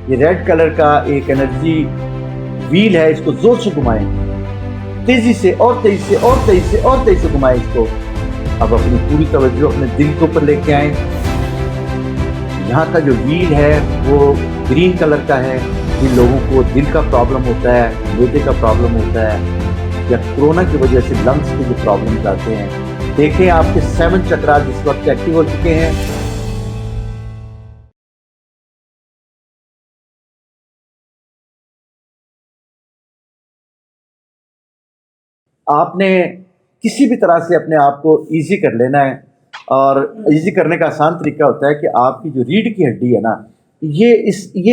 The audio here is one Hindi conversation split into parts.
ये रेड कलर का एक एनर्जी व्हील है, इसको जोर से घुमाएं, तेजी से और तेजी से और तेजी से और तेजी से घुमाएं इसको। अब अपनी पूरी तवज्जो अपने दिल के ऊपर लेके आए। यहाँ का जो व्हील है वो ग्रीन कलर का है। जिन लोगों को दिल का प्रॉब्लम होता है, गुर्दे का प्रॉब्लम होता है, या कोरोना की वजह से लंग्स के जो प्रॉब्लम आते हैं, देखें आपके 7 चक्रास इस वक्त एक्टिव हो चुके हैं। आपने किसी भी तरह से अपने आप को ईजी कर लेना है, और ईजी करने का आसान तरीका होता है कि आपकी जो रीढ़ की हड्डी है ना, ये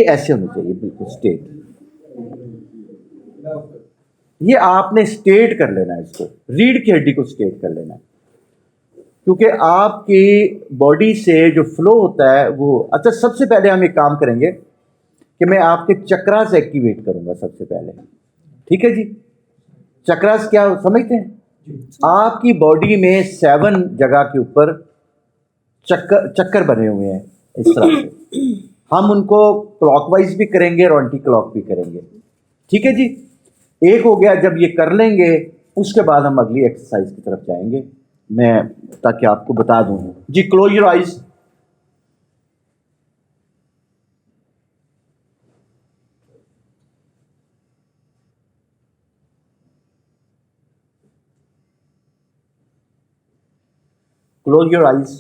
ऐसे होनी चाहिए, बिल्कुल स्ट्रेट। ये आपने स्ट्रेट कर लेना है, इसको रीढ़ की हड्डी को स्ट्रेट कर लेना है, क्योंकि आपकी बॉडी से जो फ्लो होता है वो। अच्छा, सबसे पहले हम एक काम करेंगे कि मैं आपके चक्रास एक्टिवेट करूंगा सबसे पहले, ठीक है जी। चक्रास क्या समझते हैं? आपकी बॉडी में 7 जगह के ऊपर चक्कर बने हुए हैं इस तरह से। हम उनको क्लॉकवाइज भी करेंगे और एंटी क्लॉक भी करेंगे, ठीक है जी। एक हो गया, जब ये कर लेंगे उसके बाद हम अगली एक्सरसाइज की तरफ जाएंगे, मैं ताकि आपको बता दूं जी। Close your eyes. Close your eyes.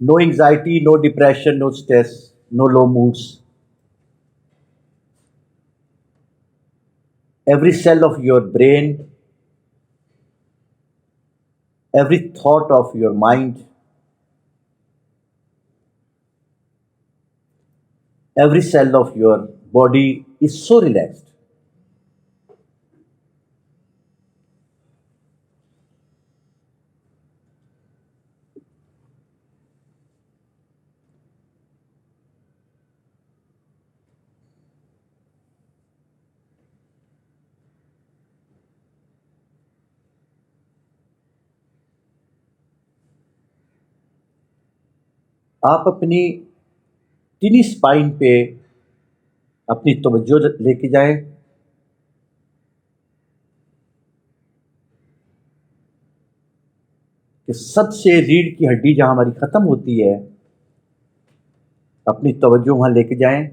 No anxiety, no depression, no stress, no low moods. Every cell of your brain, every thought of your mind, every cell of your body is so relaxed. आप अपनी टिनी स्पाइन पे अपनी तवज्जो लेके जाएं। कि सबसे रीढ़ की हड्डी जहां हमारी खत्म होती है, अपनी तवज्जो वहां लेके जाएं,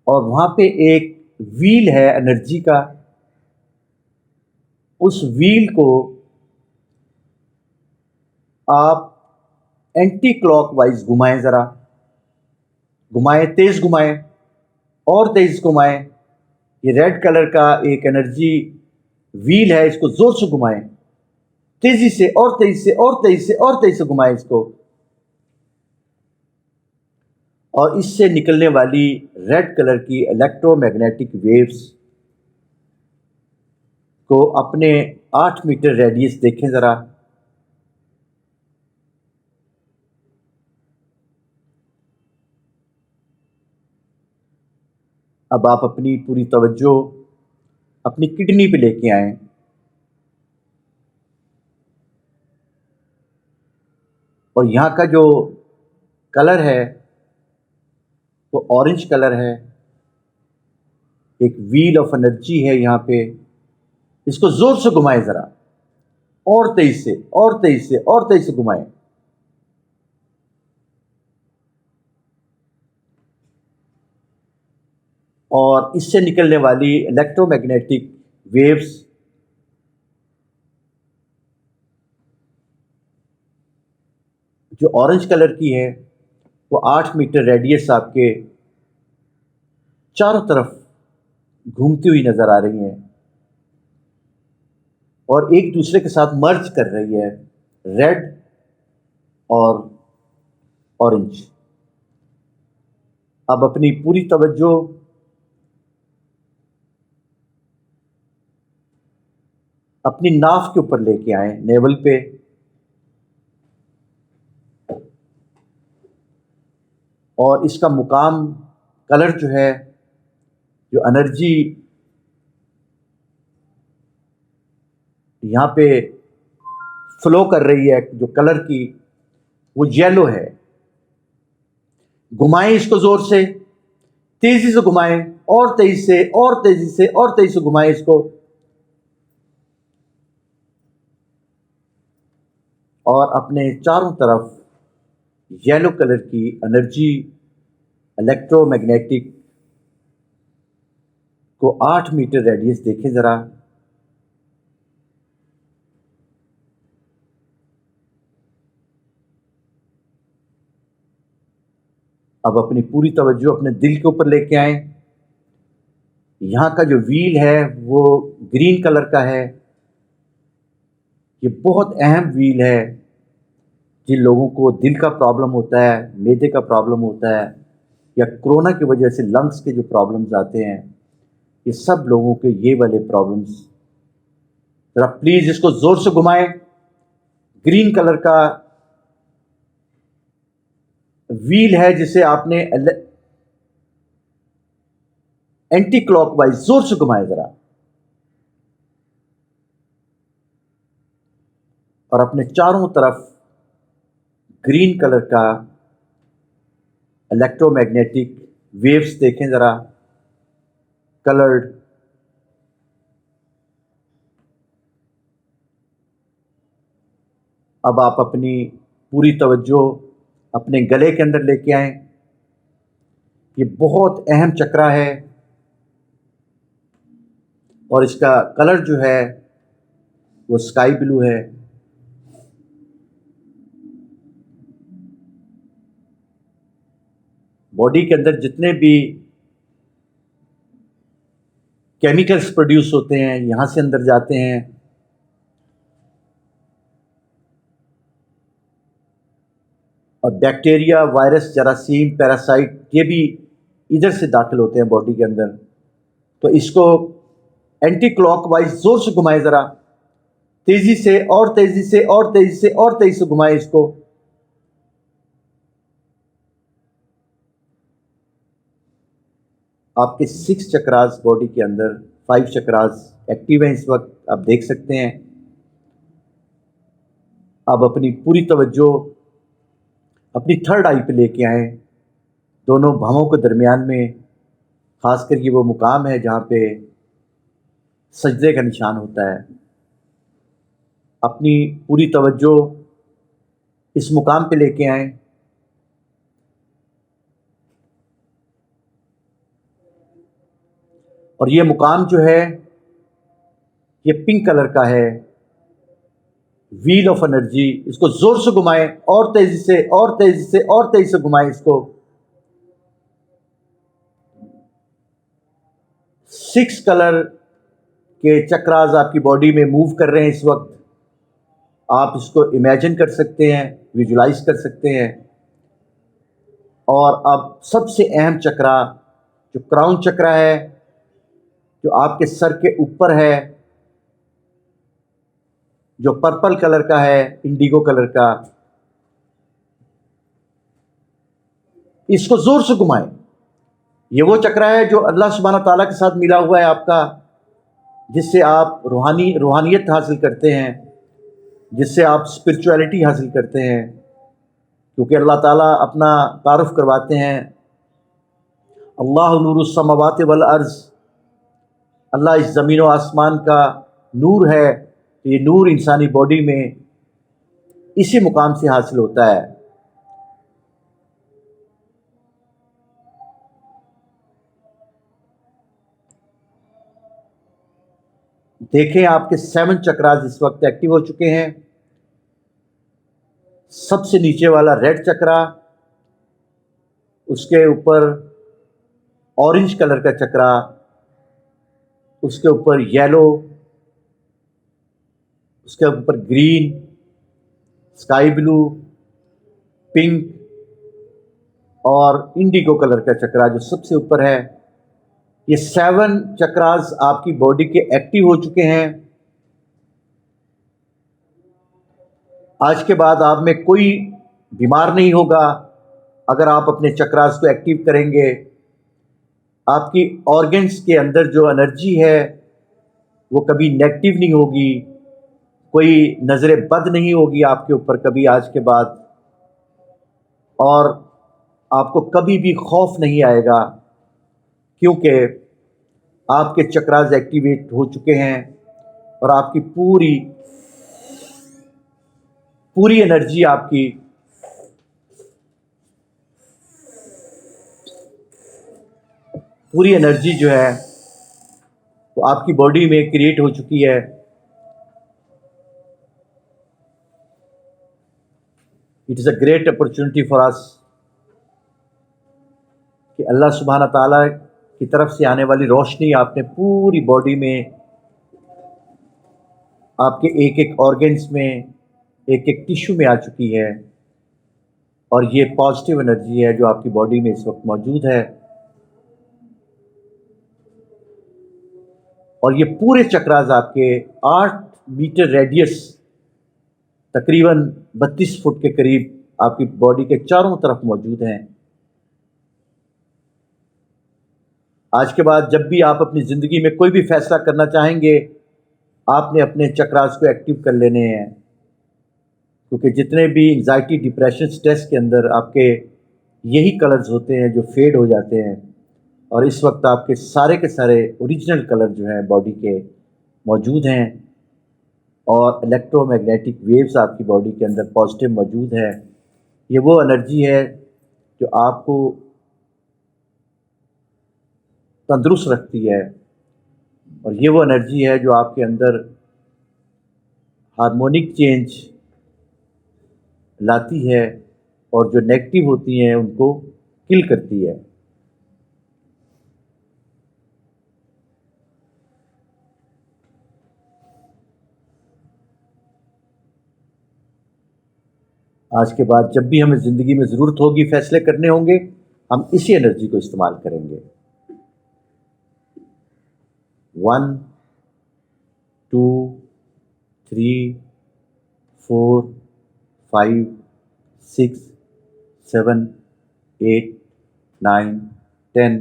और वहां पे एक व्हील है एनर्जी का। उस व्हील को आप एंटी क्लॉकवाइज घुमाएं, जरा घुमाएं, तेज घुमाएं और तेज घुमाएं। ये रेड कलर का एक एनर्जी व्हील है, इसको जोर से घुमाएं, तेजी से और तेजी से और तेजी से और तेजी से घुमाएं इसको। और इससे निकलने वाली रेड कलर की इलेक्ट्रोमैग्नेटिक वेव्स को अपने 8 मीटर रेडियस देखें जरा। अब आप अपनी पूरी तवज्जो अपनी किडनी पे लेके आए, और यहां का जो कलर है वो ऑरेंज कलर है। एक व्हील ऑफ एनर्जी है यहां पे, इसको जोर से घुमाएं जरा, और तेज से और तेज से और तेज से घुमाएं। और इससे निकलने वाली इलेक्ट्रोमैग्नेटिक वेव्स जो ऑरेंज कलर की है वो 8 मीटर रेडियस आपके चारों तरफ घूमती हुई नजर आ रही हैं, और एक दूसरे के साथ मर्ज कर रही है, रेड और ऑरेंज। अब अपनी पूरी तवज्जो अपनी नाफ के ऊपर लेके आए, नेवल पे, और इसका मुकाम कलर जो है, जो एनर्जी यहाँ पे फ्लो कर रही है, जो कलर की वो येलो है। घुमाएं इसको जोर से, तेजी से घुमाएं, और तेजी से और तेजी से और तेजी से घुमाएं इसको, और अपने चारों तरफ येलो कलर की एनर्जी इलेक्ट्रोमैग्नेटिक को 8 मीटर रेडियस देखें जरा। अब अपनी पूरी तवज्जो अपने दिल के ऊपर लेके आए। यहां का जो व्हील है वो ग्रीन कलर का है। ये बहुत अहम व्हील है। जिन लोगों को दिल का प्रॉब्लम होता है, मैदे का प्रॉब्लम होता है, या कोरोना की वजह से लंग्स के जो प्रॉब्लम्स आते हैं, ये सब लोगों के ये वाले प्रॉब्लम्स, जरा प्लीज इसको जोर से घुमाएं। ग्रीन कलर का व्हील है जिसे आपने एंटी क्लॉकवाइज जोर से घुमाएं जरा, और अपने चारों तरफ ग्रीन कलर का इलेक्ट्रोमैग्नेटिक वेव्स देखें जरा, कलर्ड। अब आप अपनी पूरी तवज्जो अपने गले के अंदर लेके आए। ये बहुत अहम चक्रा है और इसका कलर जो है वो स्काई ब्लू है। बॉडी के अंदर जितने भी केमिकल्स प्रोड्यूस होते हैं यहां से अंदर जाते हैं, और बैक्टीरिया, वायरस, जरासीम, पैरासाइट ये भी इधर से दाखिल होते हैं बॉडी के अंदर। तो इसको एंटी क्लॉकवाइज जोर से घुमाए जरा, तेजी से और तेजी से और तेजी से और तेजी से घुमाए इसको। आपके 6 चक्रास बॉडी के अंदर, 5 चक्रास एक्टिव हैं इस वक्त, आप देख सकते हैं। अब अपनी पूरी तवज्जो अपनी थर्ड आई पे लेके आए, दोनों भवों के दरमियान में, खासकर ये वो मुकाम है जहाँ पे सजदे का निशान होता है। अपनी पूरी तवज्जो इस मुकाम पे लेके आए, और ये मुकाम जो है ये पिंक कलर का है, व्हील ऑफ एनर्जी। इसको जोर से घुमाएं और तेजी से और तेजी से और तेजी से घुमाएं इसको। 6 कलर के चक्रास आपकी बॉडी में मूव कर रहे हैं इस वक्त। आप इसको इमेजिन कर सकते हैं, विजुलाइज कर सकते हैं। और अब सबसे अहम चक्रा जो क्राउन चक्रा है, जो आपके सर के ऊपर है, जो पर्पल कलर का है, इंडिगो कलर का, इसको जोर से घुमाएं। ये वो चक्रा है जो अल्लाह सुब्हाना ताला के साथ मिला हुआ है आपका, जिससे आप रूहानियत हासिल करते हैं, जिससे आप स्पिरिचुअलिटी हासिल करते हैं। क्योंकि अल्लाह ताला अपना तारुफ करवाते हैं, अल्लाह नूरुस समावाति वल अर्ज़, अल्लाह इस ज़मीन व आसमान का नूर है। तो ये नूर इंसानी बॉडी में इसी मुकाम से हासिल होता है। देखें आपके 7 चक्रास इस वक्त एक्टिव हो चुके हैं। सबसे नीचे वाला रेड चक्रा, उसके ऊपर ऑरेंज कलर का चक्रा, उसके ऊपर येलो, उसके ऊपर ग्रीन, स्काई ब्लू, पिंक और इंडिगो कलर का चक्रा जो सबसे ऊपर है। ये 7 चक्रास आपकी बॉडी के एक्टिव हो चुके हैं। आज के बाद आप में कोई बीमार नहीं होगा अगर आप अपने चक्रास को एक्टिव करेंगे। आपकी ऑर्गन्स के अंदर जो एनर्जी है वो कभी नेगेटिव नहीं होगी, कोई नज़र बद नहीं होगी आपके ऊपर कभी आज के बाद। और आपको कभी भी खौफ नहीं आएगा, क्योंकि आपके चक्रास एक्टिवेट हो चुके हैं और आपकी पूरी पूरी एनर्जी आपकी पूरी एनर्जी जो है वो आपकी बॉडी में क्रिएट हो चुकी है। It is a great opportunity for us कि अल्लाह सुब्हाना ताला की तरफ से आने वाली रोशनी आपने पूरी बॉडी में, आपके एक एक ऑर्गन्स में, एक एक टिश्यू में आ चुकी है। और ये पॉजिटिव एनर्जी है जो आपकी बॉडी में इस वक्त मौजूद है। और ये पूरे चक्रास आपके 8 मीटर रेडियस, तकरीबन 32 फुट के करीब आपकी बॉडी के चारों तरफ मौजूद हैं। आज के बाद जब भी आप अपनी ज़िंदगी में कोई भी फैसला करना चाहेंगे, आपने अपने चक्रास को एक्टिव कर लेने हैं, क्योंकि जितने भी एंजाइटी, डिप्रेशन, स्ट्रेस के अंदर आपके यही कलर्स होते हैं जो फेड हो जाते हैं। और इस वक्त आपके सारे के सारे ओरिजिनल कलर जो हैं बॉडी के मौजूद हैं और इलेक्ट्रोमैग्नेटिक वेव्स आपकी बॉडी के अंदर पॉजिटिव मौजूद है। ये वो एनर्जी है जो आपको तंदुरुस्त रखती है और ये वो एनर्जी है जो आपके अंदर हार्मोनिक चेंज लाती है और जो नेगेटिव होती हैं उनको किल करती है। आज के बाद जब भी हमें ज़िंदगी में ज़रूरत होगी, फैसले करने होंगे, हम इसी एनर्जी को इस्तेमाल करेंगे। 1 2 3 4 5 6 7 8 9 10।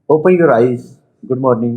Open your eyes. Good morning.